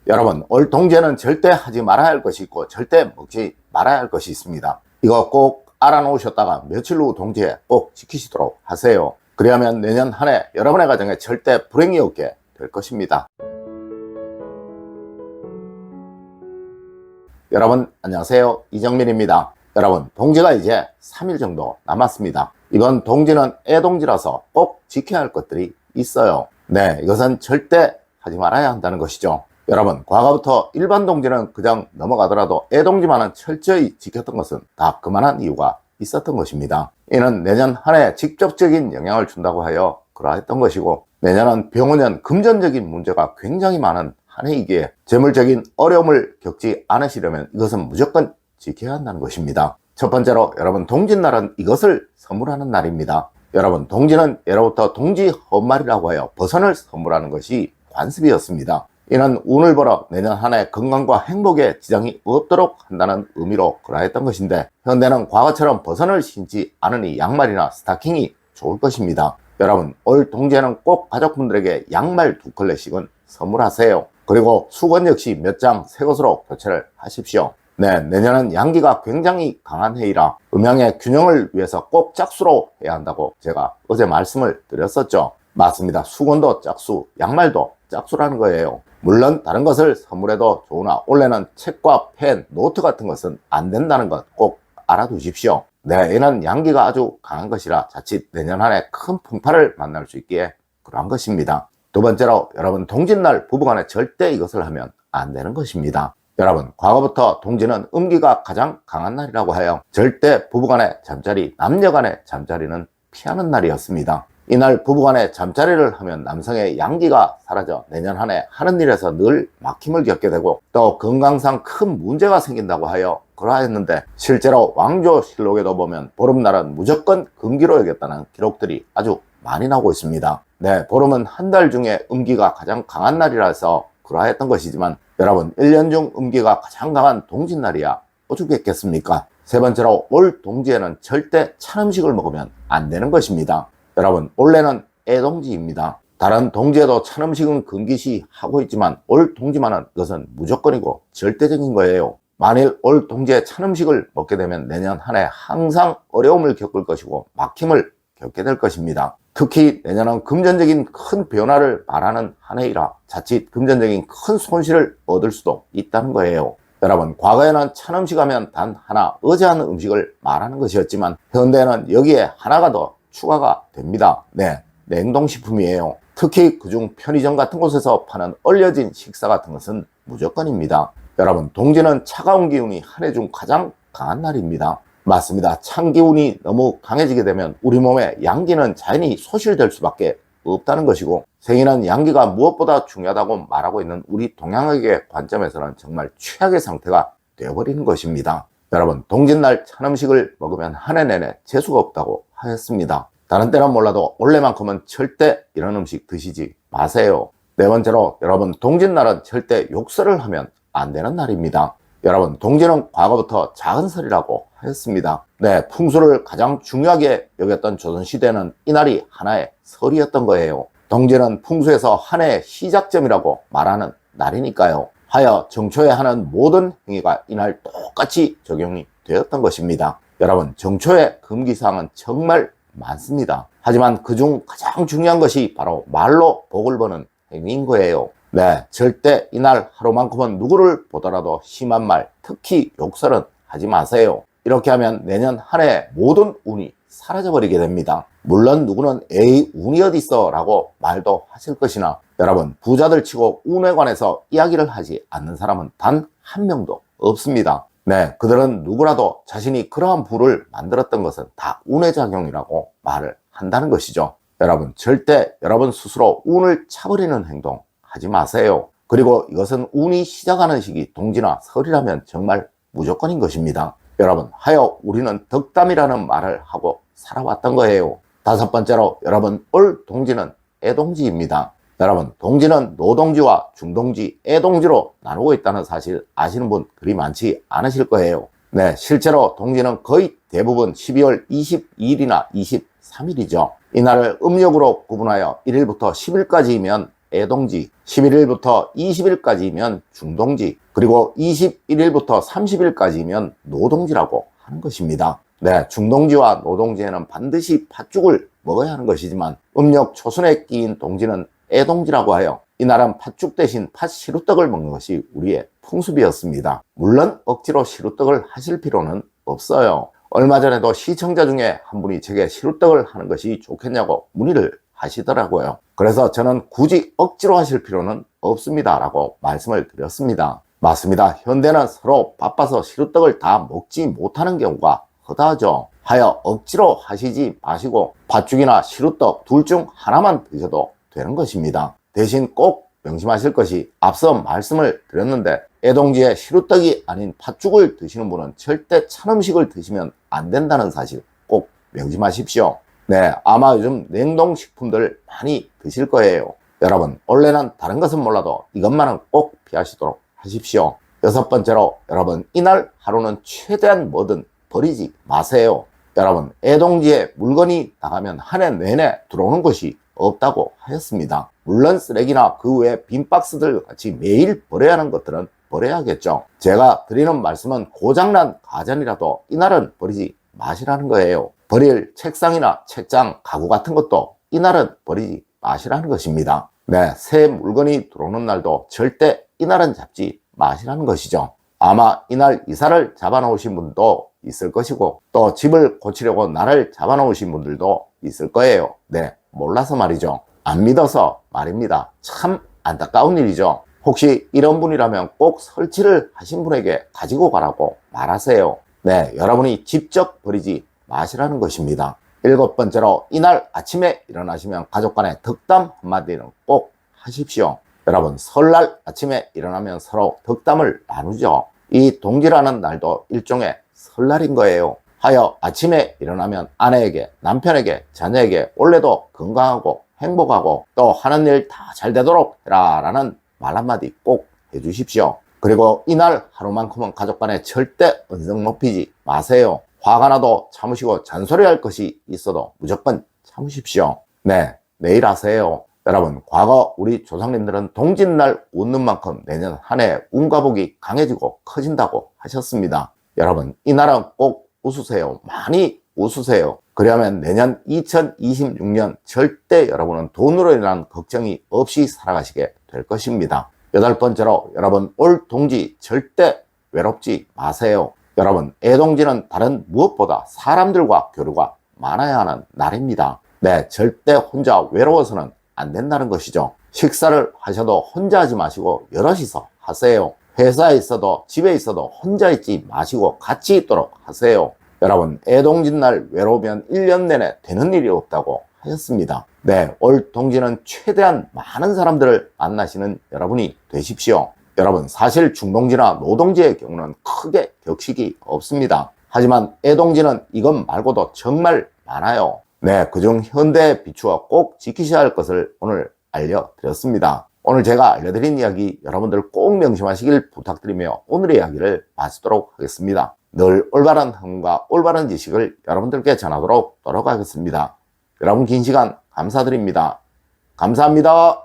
여러분, 올 동지에는 절대 하지 말아야 할 것이 있고 절대 먹지 말아야 할 것이 있습니다. 이거 꼭 알아놓으셨다가 며칠 후 동지에 꼭 지키시도록 하세요. 그리하면 내년 한 해 여러분의 가정에 절대 불행이 없게 될 것입니다. 여러분 안녕하세요, 이정민입니다. 여러분, 동지가 이제 3일 정도 남았습니다. 이번 동지는 애동지라서 꼭 지켜야 할 것들이 있어요. 네, 이것은 절대 하지 말아야 한다는 것이죠. 여러분, 과거부터 일반 동지는 그냥 넘어가더라도 애동지만은 철저히 지켰던 것은 다 그만한 이유가 있었던 것입니다. 이는 내년 한 해 직접적인 영향을 준다고 하여 그러했던 것이고, 내년은 병원년 금전적인 문제가 굉장히 많은 한 해이기에 재물적인 어려움을 겪지 않으시려면 이것은 무조건 지켜야 한다는 것입니다. 첫 번째로 여러분, 동짓날은 이것을 선물하는 날입니다. 여러분, 동지는 예로부터 동지 헌말이라고 하여 버선을 선물하는 것이 관습이었습니다. 이는 운을 벌어 내년 한 해 건강과 행복에 지장이 없도록 한다는 의미로 그러했던 것인데, 현대는 과거처럼 버선을 신지 않으니 양말이나 스타킹이 좋을 것입니다. 여러분, 올 동지에는 꼭 가족분들에게 양말 2켤레씩은 선물하세요. 그리고 수건 역시 몇 장 새 것으로 교체를 하십시오. 네, 내년은 양기가 굉장히 강한 해이라 음양의 균형을 위해서 꼭 짝수로 해야 한다고 제가 어제 말씀을 드렸었죠. 맞습니다. 수건도 짝수, 양말도 짝수라는 거예요. 물론 다른 것을 선물해도 좋으나 올해는 책과 펜, 노트 같은 것은 안 된다는 것 꼭 알아두십시오. 네, 얘는 양기가 아주 강한 것이라 자칫 내년 한 해 큰 풍파를 만날 수 있기에 그러한 것입니다. 두 번째로 여러분, 동짓날 부부간에 절대 이것을 하면 안 되는 것입니다. 여러분, 과거부터 동지는 음기가 가장 강한 날이라고 하여 절대 부부간의 잠자리, 남녀간의 잠자리는 피하는 날이었습니다. 이날 부부간의 잠자리를 하면 남성의 양기가 사라져 내년 한 해 하는 일에서 늘 막힘을 겪게 되고 또 건강상 큰 문제가 생긴다고 하여 그러하였는데, 실제로 왕조실록에도 보면 보름날은 무조건 금기로 여겼다는 기록들이 아주 많이 나오고 있습니다. 네, 보름은 한 달 중에 음기가 가장 강한 날이라서 그러했던 것이지만 여러분, 1년 중 음기가 가장 강한 동짓날이야 오죽했겠습니까? 세 번째로 올 동지에는 절대 찬 음식을 먹으면 안 되는 것입니다. 여러분, 올해는 애동지입니다. 다른 동지에도 찬 음식은 금기시 하고 있지만 올 동지만은 이것은 무조건이고 절대적인 거예요. 만일 올 동지에 찬 음식을 먹게 되면 내년 한 해 항상 어려움을 겪을 것이고 막힘을 겪게 될 것입니다. 특히 내년은 금전적인 큰 변화를 말하는 한 해이라 자칫 금전적인 큰 손실을 얻을 수도 있다는 거예요. 여러분, 과거에는 찬 음식 하면 단 하나, 어제한 음식을 말하는 것이었지만 현대에는 여기에 하나가 더 추가가 됩니다. 네, 냉동식품이에요. 특히 그중 편의점 같은 곳에서 파는 얼려진 식사 같은 것은 무조건입니다. 여러분, 동지는 차가운 기운이 한 해 중 가장 강한 날입니다. 맞습니다. 찬 기운이 너무 강해지게 되면 우리 몸의 양기는 자연히 소실될 수밖에 없다는 것이고, 생인은 양기가 무엇보다 중요하다고 말하고 있는 우리 동양학의 관점에서는 정말 최악의 상태가 되어버리는 것입니다. 여러분, 동짓날 찬 음식을 먹으면 한 해 내내 재수가 없다고 하였습니다. 다른 때는 몰라도 올해만큼은 절대 이런 음식 드시지 마세요. 네 번째로 여러분, 동짓날은 절대 욕설을 하면 안 되는 날입니다. 여러분, 동지는 과거부터 작은 설이라고 하였습니다. 네, 풍수를 가장 중요하게 여겼던 조선시대는 이날이 하나의 설이었던 거예요. 동지는 풍수에서 한 해의 시작점이라고 말하는 날이니까요. 하여 정초에 하는 모든 행위가 이날 똑같이 적용이 되었던 것입니다. 여러분, 정초의 금기사항은 정말 많습니다. 하지만 그중 가장 중요한 것이 바로 말로 복을 버는 행위인 거예요. 네, 절대 이날 하루만큼은 누구를 보더라도 심한 말, 특히 욕설은 하지 마세요. 이렇게 하면 내년 한 해 모든 운이 사라져버리게 됩니다. 물론 누구는 에이, 운이 어딨어 라고 말도 하실 것이나 여러분, 부자들 치고 운에 관해서 이야기를 하지 않는 사람은 단 한 명도 없습니다. 네, 그들은 누구라도 자신이 그러한 부를 만들었던 것은 다 운의 작용이라고 말을 한다는 것이죠. 여러분, 절대 여러분 스스로 운을 차버리는 행동 하지 마세요. 그리고 이것은 운이 시작하는 시기 동지나 설이라면 정말 무조건인 것입니다. 여러분, 하여 우리는 덕담이라는 말을 하고 살아왔던 거예요. 다섯 번째로 여러분, 올 동지는 애동지입니다. 여러분, 동지는 노동지와 중동지, 애동지로 나누고 있다는 사실 아시는 분 그리 많지 않으실 거예요. 네, 실제로 동지는 거의 대부분 12월 22일이나 23일이죠. 이날을 음력으로 구분하여 1일부터 10일까지이면 애동지, 11일부터 20일까지면 중동지, 그리고 21일부터 30일까지면 노동지라고 하는 것입니다. 네, 중동지와 노동지에는 반드시 팥죽을 먹어야 하는 것이지만 음력 초순에 끼인 동지는 애동지라고 하여 이날은 팥죽 대신 팥시루떡을 먹는 것이 우리의 풍습이었습니다. 물론 억지로 시루떡을 하실 필요는 없어요. 얼마 전에도 시청자 중에 한 분이 제게 시루떡을 하는 것이 좋겠냐고 문의를 하시더라고요. 그래서 저는 굳이 억지로 하실 필요는 없습니다 라고 말씀을 드렸습니다. 맞습니다. 현대는 서로 바빠서 시루떡을 다 먹지 못하는 경우가 허다하죠. 하여 억지로 하시지 마시고 팥죽이나 시루떡 둘 중 하나만 드셔도 되는 것입니다. 대신 꼭 명심하실 것이 앞서 말씀을 드렸는데 애동지에 시루떡이 아닌 팥죽을 드시는 분은 절대 찬 음식을 드시면 안 된다는 사실 꼭 명심하십시오. 네, 아마 요즘 냉동식품들 많이 드실 거예요. 여러분, 원래는 다른 것은 몰라도 이것만은 꼭 피하시도록 하십시오. 6번째로 여러분, 이날 하루는 최대한 뭐든 버리지 마세요. 여러분, 애동지에 물건이 나가면 한 해 내내 들어오는 것이 없다고 하였습니다. 물론 쓰레기나 그 외에 빈 박스들 같이 매일 버려야 하는 것들은 버려야겠죠. 제가 드리는 말씀은 고장난 가전이라도 이날은 버리지 마시라는 거예요. 버릴 책상이나 책장, 가구 같은 것도 이날은 버리지 마시라는 것입니다. 네, 새 물건이 들어오는 날도 절대 이날은 잡지 마시라는 것이죠. 아마 이날 이사를 잡아놓으신 분도 있을 것이고 또 집을 고치려고 날을 잡아놓으신 분들도 있을 거예요. 네, 몰라서 말이죠. 안 믿어서 말입니다. 참 안타까운 일이죠. 혹시 이런 분이라면 꼭 설치를 하신 분에게 가지고 가라고 말하세요. 네, 여러분이 직접 버리지 마시라는 것입니다. 7번째로 이날 아침에 일어나시면 가족 간의 덕담 한마디는 꼭 하십시오. 여러분, 설날 아침에 일어나면 서로 덕담을 나누죠. 이 동지라는 날도 일종의 설날인 거예요. 하여 아침에 일어나면 아내에게, 남편에게, 자녀에게 올해도 건강하고 행복하고 또 하는 일 다 잘 되도록 해라 라는 말 한마디 꼭 해주십시오. 그리고 이날 하루만큼은 가족 간에 절대 언성 높이지 마세요. 화가 나도 참으시고 잔소리할 것이 있어도 무조건 참으십시오. 네, 내일 하세요. 여러분, 과거 우리 조상님들은 동짓날 웃는 만큼 내년 한 해 운과 복이 강해지고 커진다고 하셨습니다. 여러분, 이날은 꼭 웃으세요. 많이 웃으세요. 그러면 내년 2026년 절대 여러분은 돈으로 인한 걱정이 없이 살아가시게 될 것입니다. 8번째로 여러분, 올 동지 절대 외롭지 마세요. 여러분, 애동지는 다른 무엇보다 사람들과 교류가 많아야 하는 날입니다. 네, 절대 혼자 외로워서는 안 된다는 것이죠. 식사를 하셔도 혼자 하지 마시고 여럿이서 하세요. 회사에 있어도 집에 있어도 혼자 있지 마시고 같이 있도록 하세요. 여러분, 애동짓날 외로우면 1년 내내 되는 일이 없다고 하였습니다. 네, 올 동지는 최대한 많은 사람들을 만나시는 여러분이 되십시오. 여러분, 사실 중동지나 노동지의 경우는 크게 격식이 없습니다. 하지만 애동지는 이것 말고도 정말 많아요. 네, 그중 현대에 비추어 꼭 지키셔야 할 것을 오늘 알려드렸습니다. 오늘 제가 알려드린 이야기 여러분들 꼭 명심하시길 부탁드리며 오늘의 이야기를 마치도록 하겠습니다. 늘 올바른 흥과 올바른 지식을 여러분들께 전하도록 노력하겠습니다. 여러분 긴 시간 감사드립니다. 감사합니다.